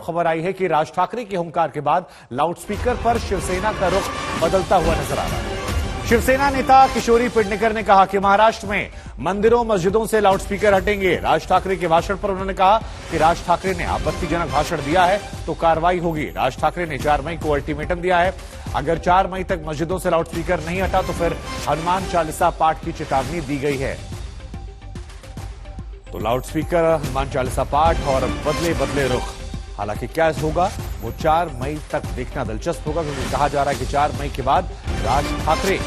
खबर आई है कि राज ठाकरे के हुंकार के बाद लाउडस्पीकर पर शिवसेना का रुख बदलता हुआ नजर आ रहा है। शिवसेना नेता किशोरी पेडनेकर ने कहा कि महाराष्ट्र में मंदिरों मस्जिदों से लाउडस्पीकर हटेंगे। राज ठाकरे के भाषण पर उन्होंने कहा कि राज ठाकरे ने आपत्तिजनक भाषण दिया है तो कार्रवाई होगी। राज ठाकरे ने 4 मई को अल्टीमेटम दिया है, अगर 4 मई तक मस्जिदों से लाउडस्पीकर नहीं हटा तो फिर हनुमान चालीसा पाठ की चेतावनी दी गई है। तो लाउडस्पीकर, हनुमान चालीसा पाठ और बदले बदले रुख। हालांकि क्या होगा वो 4 मई तक देखना दिलचस्प होगा, क्योंकि कहा जा रहा है कि 4 मई के बाद राज ठाकरे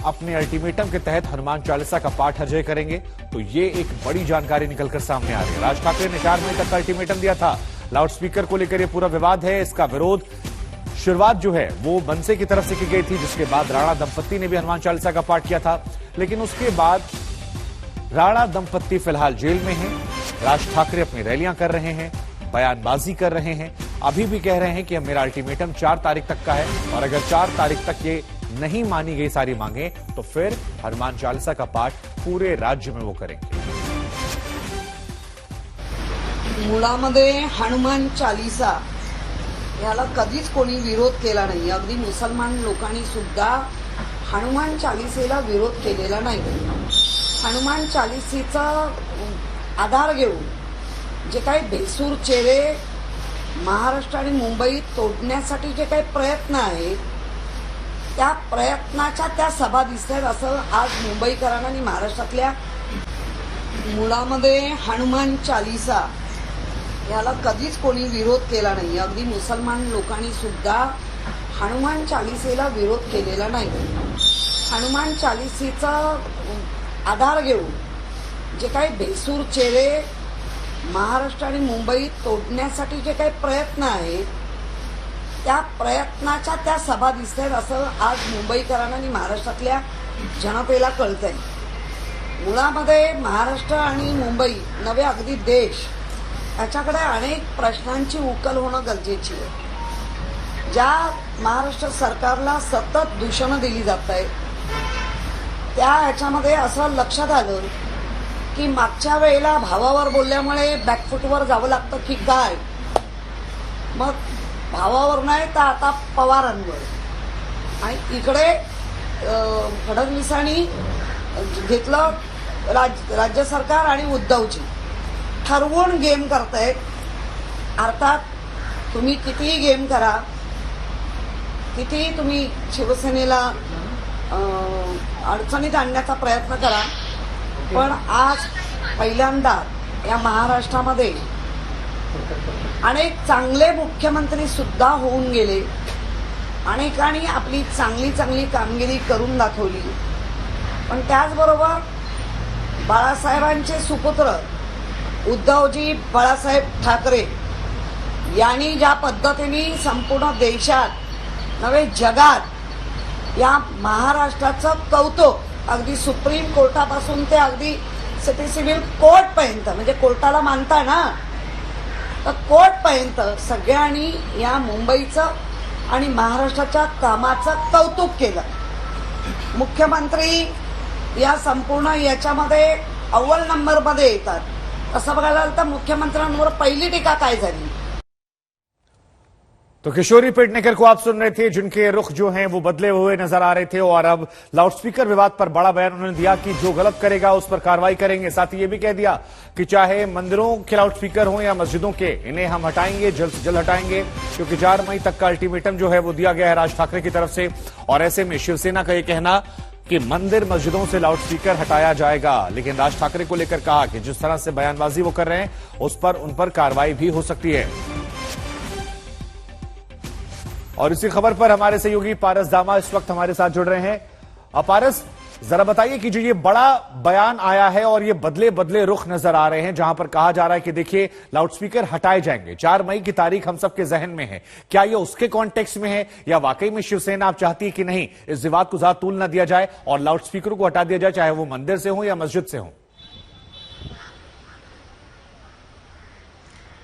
अपने अल्टीमेटम के तहत हनुमान चालीसा का पाठ अजय करेंगे। तो ये एक बड़ी जानकारी निकलकर सामने आ रही है। राज ठाकरे ने 4 मई तक का अल्टीमेटम दिया था। लाउडस्पीकर को लेकर ये पूरा विवाद है। इसका विरोध शुरुआत जो है वो मनसे की तरफ से की गई थी, जिसके बाद राणा दंपत्ति ने भी हनुमान चालीसा का पाठ किया था। लेकिन उसके बाद राणा दंपत्ति फिलहाल जेल में हैं। राज ठाकरे अपनी रैलियां कर रहे हैं, बयानबाजी कर रहे हैं, अभी भी कह रहे हैं कि मेरा अल्टीमेटम 4 तारीख तक का है और अगर 4 तारीख तक ये नहीं मानी गई सारी मांगे तो फिर हनुमान चालीसा का पाठ पूरे राज्य में वो करेंगे। मुळामध्ये हनुमान चालीसा याला कधीच कोणी विरोध केला नाही। अगदी मुसलमान लोकांनी सुद्धा हनुमान चालीसेला विरोध केलेला नाही। हनुमान चालीसेचा आधार घेऊन जे काही बेसूर चेहरे महाराष्ट्र आणि मुंबई तोडण्यासाठी जे काही प्रयत्न आहेत त्या प्रयत्नाच्या त्या सभा दिसतात असं आज मुंबईकरांना आणि महाराष्ट्रातल्या मुळामध्ये हनुमान चालीसा याला कधीच कोणी विरोध केला नाही। अगदी मुसलमान लोकांनी सुद्धा हनुमान चालीसेला विरोध केलेला नाही। हनुमान चालीसेचा आधार घेऊन जे काही बेसूर चेहरे महाराष्ट्र आणि मुंबई तोडण्यासाठी जे काही प्रयत्न आहेत त्या प्रयत्नाच्या त्या सभा दिसतात असं आज मुंबईकरांना आणि महाराष्ट्रातल्या जनतेला कळतंय। मुळामध्ये महाराष्ट्र आणि मुंबई नवे अगदी देश याच्याकडे अनेक प्रश्नांची उकल होणं गरजेची आहे। ज्या महाराष्ट्र सरकारला सतत दूषणं दिली जात आहेत त्या ह्याच्यामध्ये असं लक्षात आलं की मागच्या वेळेला भावावर बोलल्यामुळे बॅकफुटवर जावं लागतं की काय, मग भावावर नाही तर आता पवारांवर। आणि इकडे फडणवीसांनी घेतलं राज्य सरकार आणि उद्धवजी ठरवून गेम करतायत। अर्थात तुम्ही कितीही गेम करा, कितीही तुम्ही शिवसेनेला अडचणीत आणण्याचा प्रयत्न करा, पण आज पहिल्यांदा या महाराष्ट्रामध्ये अनेक चांगले मुख्यमंत्री सुद्धा होऊन गेले। अनेकांनी आपली चांगली चांगली कामगिरी करून दाखवली, पण त्याचबरोबर बाळासाहेबांचे सुपुत्र उद्धवजी बाळासाहेब ठाकरे यांनी ज्या पद्धतीने संपूर्ण देशात नव्हे जगात या महाराष्ट्राचं कौतुक अगदी सुप्रीम कोर्टापासून ते अगदी सिटी सिव्हिल कोर्टपर्यंत, म्हणजे कोर्टाला मानता ना तर कोर्टपर्यंत सगळ्यांनी या मुंबईचं आणि महाराष्ट्राच्या कामाचं कौतुक केलं। मुख्यमंत्री या संपूर्ण याच्यामध्ये अव्वल नंबरमध्ये येतात। असं बघायला तर मुख्यमंत्र्यांवर पहिली टीका काय झाली। तो किशोरी पेडनेकर को आप सुन रहे थे, जिनके रुख जो हैं वो बदले हुए नजर आ रहे थे और अब लाउडस्पीकर विवाद पर बड़ा बयान उन्होंने दिया कि जो गलत करेगा उस पर कार्रवाई करेंगे। साथ ही ये भी कह दिया कि चाहे मंदिरों के लाउडस्पीकर हों या मस्जिदों के, इन्हें हम हटाएंगे, जल्द से जल्द हटाएंगे, क्योंकि 4 मई तक का अल्टीमेटम जो है वो दिया गया है राज ठाकरे की तरफ से। और ऐसे में शिवसेना का ये कहना कि मंदिर मस्जिदों से लाउडस्पीकर हटाया जाएगा, लेकिन राज ठाकरे को लेकर कहा कि जिस तरह से बयानबाजी वो कर रहे हैं उस पर उन पर कार्रवाई भी हो सकती है। और इसी खबर पर हमारे सहयोगी पारस दामा इस वक्त हमारे साथ जुड़ रहे हैं। पारस, जरा बताइए कि जो ये बड़ा बयान आया है और ये बदले बदले रुख नजर आ रहे हैं, जहां पर कहा जा रहा है कि देखिए लाउडस्पीकर हटाए जाएंगे, 4 मई की तारीख हम सबके जहन में है, क्या ये उसके कॉन्टेक्स्ट में है या वाकई में शिवसेना आप चाहती है कि नहीं इस विवाद को ज्यादा तूल न दिया जाए और लाउडस्पीकरों को हटा दिया जाए, चाहे वो मंदिर से हो या मस्जिद से हो?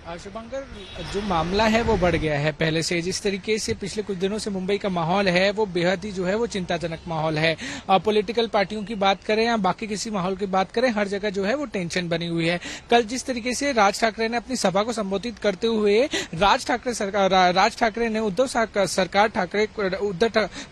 शुभंकर, जो मामला है वो बढ़ गया है पहले से। जिस तरीके से पिछले कुछ दिनों से मुंबई का माहौल है वो बेहद ही जो है वो चिंताजनक माहौल है। पॉलिटिकल पार्टियों की बात करें या बाकी किसी माहौल की बात करें, हर जगह जो है वो टेंशन बनी हुई है। कल जिस तरीके से राज ठाकरे ने अपनी सभा को संबोधित करते हुए राज ठाकरे ने उद्धव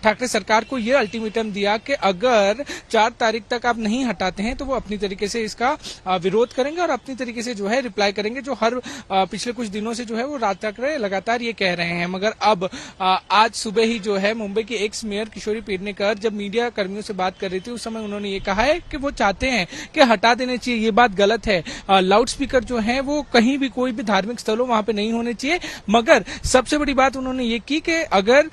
ठाकरे सरकार को यह अल्टीमेटम दिया कि अगर 4 तारीख तक आप नहीं हटाते हैं तो वो अपनी तरीके से इसका विरोध करेंगे और अपनी तरीके से जो है रिप्लाई करेंगे, जो हर पिछले कुछ दिनों से जो है वो राज ठाकरे लगातार ये कह रहे हैं। मगर अब आज सुबह ही जो है मुंबई की एक्स मेयर किशोरी पेडनेकर जब मीडिया कर्मियों से बात कर रही थी, उस समय उन्होंने ये कहा है कि वो चाहते हैं कि हटा देने चाहिए। ये बात गलत है। लाउड स्पीकर जो है वो कहीं भी कोई भी धार्मिक स्थल हो वहां पे नहीं होने चाहिए। मगर सबसे बड़ी बात उन्होंने ये की कि अगर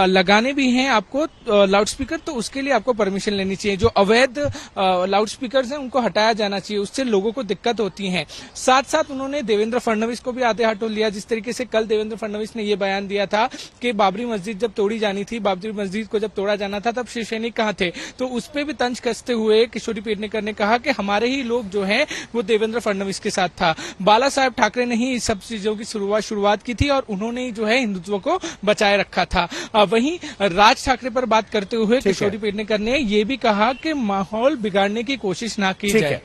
लगाने भी हैं आपको लाउड स्पीकर तो उसके लिए आपको परमिशन लेनी चाहिए। जो अवैध लाउड स्पीकर हैं उनको हटाया जाना चाहिए, उससे लोगों को दिक्कत होती है। साथ साथ उन्होंने देवेंद्र फडणवीस को भी आधे हाथों लिया। जिस तरीके से कल देवेंद्र फडणवीस ने यह बयान दिया था कि बाबरी मस्जिद जब तोड़ी जानी थी, बाबरी मस्जिद को जब तोड़ा जाना था तब शिव सैनिक कहां थे, तो उस पर भी तंज कसते हुए किशोरी पेडनेकर ने कहा कि हमारे ही लोग जो हैं वो देवेंद्र फडणवीस के साथ था। बाला साहेब ठाकरे ने ही इस सब चीजों की शुरुआत की थी और उन्होंने ही जो है हिंदुत्व को बचाए रखा था। वहीं राज ठाकरे पर बात करते हुए किशोरी पेडनेकर ने यह भी कहा कि माहौल बिगाड़ने की कोशिश ना की जाए।